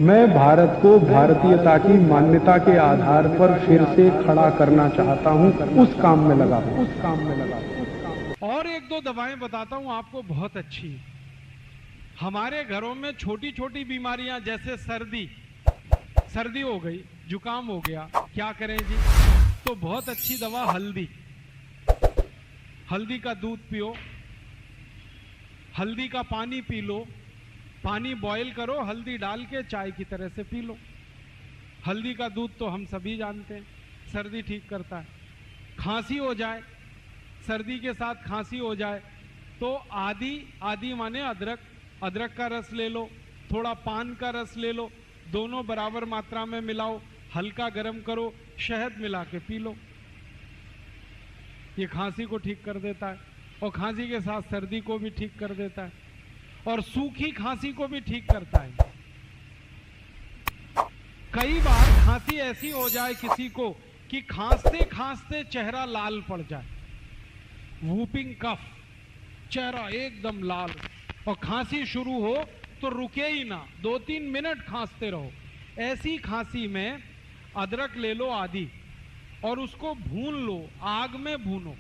मैं भारत को भारतीयता की मान्यता के आधार पर फिर से खड़ा करना चाहता हूं, उस काम में लगा हूं। और एक दो दवाएं बताता हूं आपको, बहुत अच्छी। हमारे घरों में छोटी छोटी बीमारियां, जैसे सर्दी हो गई, जुकाम हो गया, क्या करें जी? तो बहुत अच्छी दवा हल्दी। हल्दी का दूध पियो, हल्दी का पानी पी लो, पानी बॉईल करो, हल्दी डाल के चाय की तरह से पी लो। हल्दी का दूध तो हम सभी जानते हैं, सर्दी ठीक करता है। खांसी हो जाए, सर्दी के साथ खांसी हो जाए, तो आदि माने अदरक, अदरक का रस ले लो, थोड़ा पान का रस ले लो, दोनों बराबर मात्रा में मिलाओ, हल्का गर्म करो, शहद मिला के पी लो। ये खांसी को ठीक कर देता है, और खांसी के साथ सर्दी को भी ठीक कर देता है, और सूखी खांसी को भी ठीक करता है। कई बार खांसी ऐसी हो जाए किसी को कि खांसते खांसते चेहरा लाल पड़ जाए, वूपिंग कफ, चेहरा एकदम लाल, और खांसी शुरू हो तो रुके ही ना, 2-3 मिनट खांसते रहो। ऐसी खांसी में अदरक ले लो आधी, और उसको भून लो, आग में भूनो।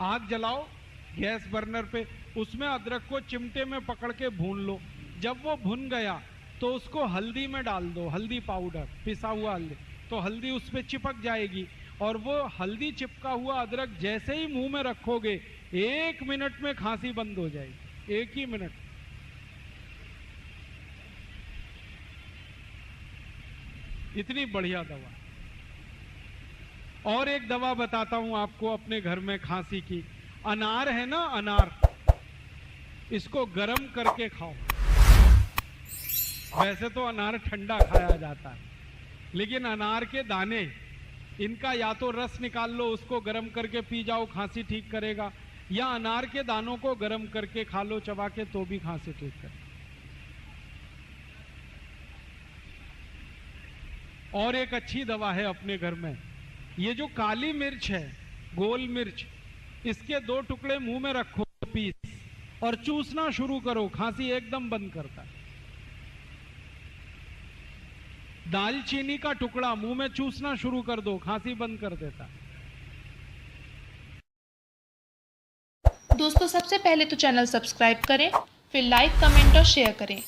आग जलाओ गैस बर्नर पे, उसमें अदरक को चिमटे में पकड़ के भून लो। जब वो भुन गया तो उसको हल्दी में डाल दो, हल्दी पाउडर, पिसा हुआ हल्दी, तो हल्दी उस पर चिपक जाएगी, और वो हल्दी चिपका हुआ अदरक जैसे ही मुंह में रखोगे, 1 मिनट में खांसी बंद हो जाएगी, 1 ही मिनट। इतनी बढ़िया दवा। और एक दवा बताता हूं आपको अपने घर में खांसी की। अनार है ना, अनार, इसको गर्म करके खाओ। वैसे तो अनार ठंडा खाया जाता है, लेकिन अनार के दाने, इनका या तो रस निकाल लो, उसको गर्म करके पी जाओ, खांसी ठीक करेगा, या अनार के दानों को गर्म करके खा लो चबा के, तो भी खांसी ठीक करेगा। और एक अच्छी दवा है अपने घर में, ये जो काली मिर्च है, गोल मिर्च, इसके 2 टुकड़े मुंह में रखो, पीस, और चूसना शुरू करो, खांसी एकदम बंद करता है। दालचीनी का टुकड़ा मुंह में चूसना शुरू कर दो, खांसी बंद कर देता है। दोस्तों, सबसे पहले तो चैनल सब्सक्राइब करें, फिर लाइक, कमेंट और शेयर करें।